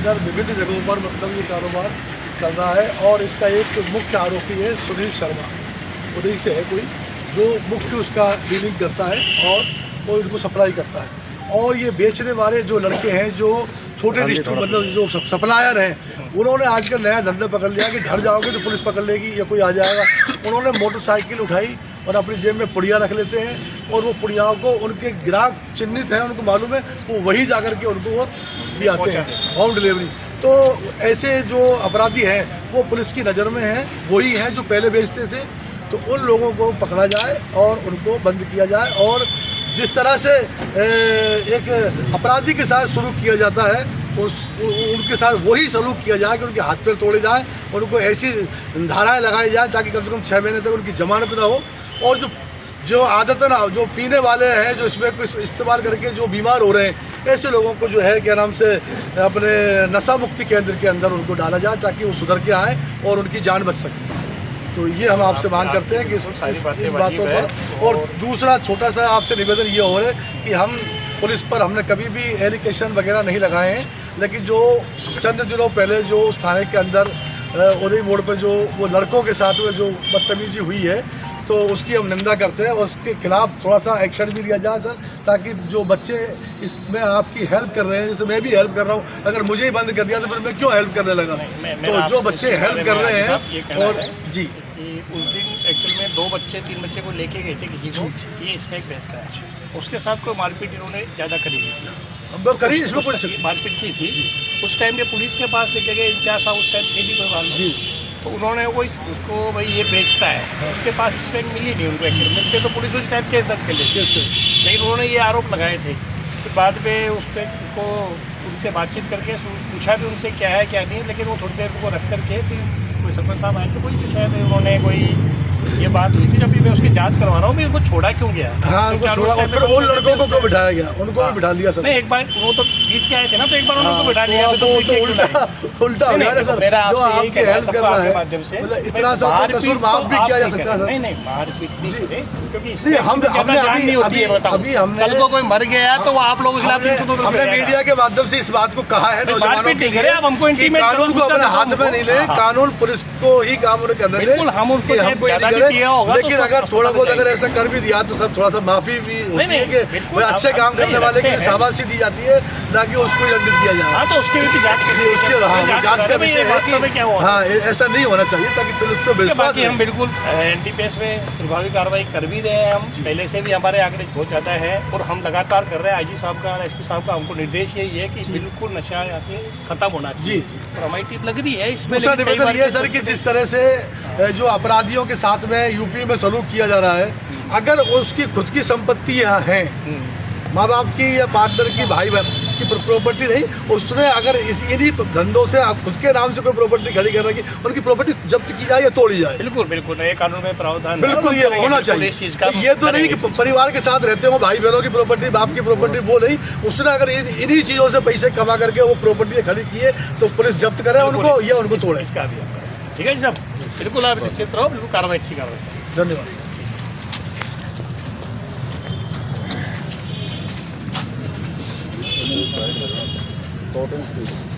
अंदर विभिन्न जगहों पर मतलब ये कारोबार चल रहा है। और इसका एक मुख्य आरोपी है सुनील शर्मा, उधर से है कोई जो मुख्य उसका डीलिंग करता है और वो इनको सप्लाई करता है। और ये बेचने वाले जो लड़के हैं जो छोटे डिस्ट्रीब्यूटर मतलब जो सप्लायर हैं, उन्होंने आजकल नया धंधा पकड़ लिया कि घर जाओगे तो पुलिस पकड़ लेगी या कोई आ जाएगा। उन्होंने मोटरसाइकिल उठाई और अपनी जेब में पुड़िया रख लेते हैं और वो पुड़ियाओं को उनके ग्राहक चिन्हित हैं, उनको मालूम है, वो वही जा कर के उनको वो दियाते हैं होम डिलीवरी। तो ऐसे जो अपराधी हैं वो पुलिस की नज़र में हैं, वही हैं जो पहले बेचते थे। तो उन लोगों को पकड़ा जाए और उनको बंद किया जाए। और जिस तरह से एक अपराधी के साथ सलूक किया जाता है उनके साथ वही सलूक किया जाए कि उनके हाथ पैर तोड़े जाएं, उनको ऐसी धाराएं लगाई जाएं ताकि कम से कम 6 महीने तक उनकी जमानत ना हो। और जो आदतन जो पीने वाले हैं, जो इसमें कुछ इस्तेमाल करके जो बीमार हो रहे हैं, ऐसे लोगों को जो है क्या नाम से अपने नशा मुक्ति केंद्र के अंदर उनको डाला जाए ताकि वो सुधर के आएँ और उनकी जान बच सके। तो ये हम आपसे मांग करते हैं कि इन बातों पर। और दूसरा छोटा सा आपसे निवेदन ये हो रहा है कि हम पुलिस पर हमने कभी भी एलिगेशन वगैरह नहीं लगाए हैं, लेकिन जो चंद दिनों पहले जो उस थाने के अंदर उदय मोड़ पर जो वो लड़कों के साथ में जो बदतमीजी हुई है, तो उसकी हम निंदा करते हैं और उसके खिलाफ थोड़ा सा एक्शन भी लिया जाए सर, ताकि जो बच्चे इसमें आपकी हेल्प कर रहे हैं, जैसे मैं भी हेल्प कर रहा हूँ, अगर मुझे ही बंद कर दिया तो फिर मैं क्यों हेल्प करने लगा। तो जो बच्चे हेल्प कर रहे हैं और जी उस दिन एक्चुअल में 2 बच्चे 3 बच्चे को लेके गए थे किसी को, ये स्नैक बेचता है, उसके साथ कोई मारपीट इन्होंने ज़्यादा करी थी, करी इसमें कुछ मारपीट की थी। उस टाइम पे पुलिस के पास लेके गए, इंचार्ज साहब उस टाइम थे भी कोई मालूम जी, तो उन्होंने वो उसको भाई ये बेचता है, उसके पास स्नैक मिली नहीं उनको, एक्चुअल मिलते तो पुलिस उस टाइम केस दर्ज कर लेती, लेकिन उन्होंने ये आरोप लगाए थे। फिर बाद में उस पर उनको उनसे बातचीत करके पूछा भी उनसे क्या है क्या नहीं, लेकिन वो थोड़ी देर को रख करके फिर कोई सरपंच साहब आए थे, कोई शायद उन्होंने कोई ये बात हुई थी, जब भी मैं उसकी जांच करवा रहा हूँ, मैं उनको छोड़ा क्यों गया। हाँ, उनको छोड़ा और फिर वो लड़कों को क्यों बिठाया गया, उनको भी बिठा लिया सर। नहीं, एक बार वो तो जीत के आए थे ना, तो एक बार उनको बिठा लिया, तो उल्टा हो गया सर, जो आपकी हेल्प कर रहा है मतलब इतना सा कसूर माफ भी किया जा सकता है सर। नहीं मारपीट नहीं, क्योंकि अभी हमने कल को कोई मर गया तो आप लोग हमने मीडिया के माध्यम से इस बात को कहा है नौजवानों के लिए, हमको कानून को अपने हाथ में नहीं ले, कानून पुलिस को ही काम करने दे, हमको लेकिन अगर थोड़ा बहुत अगर ऐसा कर भी दिया तो सब थोड़ा सा माफी भी होती है कि अच्छे काम करने वाले की शाबाशी दी जाती है, ना कि उसको दंडित किया जाए। हाँ, तो उसके भी जांच का विषय है कि हाँ ऐसा नहीं होना चाहिए, ताकि पुलिस पे विश्वास है। हम बिल्कुल एनडीपीएस में प्रभावी कार्रवाई कर भी रहे हैं, हम पहले से भी हमारे आंकड़े हो जाता है और हम लगातार कर रहे हैं। आईजी साहब का, एसपी साहब का हमको निर्देश यही है कि बिल्कुल नशा यहाँ से खत्म होना चाहिए। और हमारी टीम लग रही है इसमें। दूसरा निवेदन ये सर कि जिस तरह से जो अपराधियों के साथ में यूपी में सलूक किया जा रहा है, अगर उसकी खुद की संपत्ति यहाँ है, माँ बाप की या पार्टनर की, भाई की प्रॉपर्टी नहीं, उसने अगर इन्हीं धंधों से खुद के नाम से कोई प्रॉपर्टी खड़ी कर रखी, उनकी प्रॉपर्टी जब्त की जाए या तोड़ी जाए। बिल्कुल बिल्कुल नए कानून में प्रावधान बिल्कुल ये होना चाहिए। ये तो नहीं कि परिवार के साथ रहते हो, भाई बहनों की प्रॉपर्टी, बाप की प्रॉपर्टी, वो नहीं, उसने अगर इन्हीं चीज़ों से पैसे कमा करके वो प्रॉपर्टी खड़ी की है तो पुलिस जब्त करे उनको या उनको तोड़े। ठीक है साहब, बिल्कुल आप निश्चित रहो, बिल्कुल कार्रवाई अच्छी कार्रवाई। धन्यवाद। Totem, please.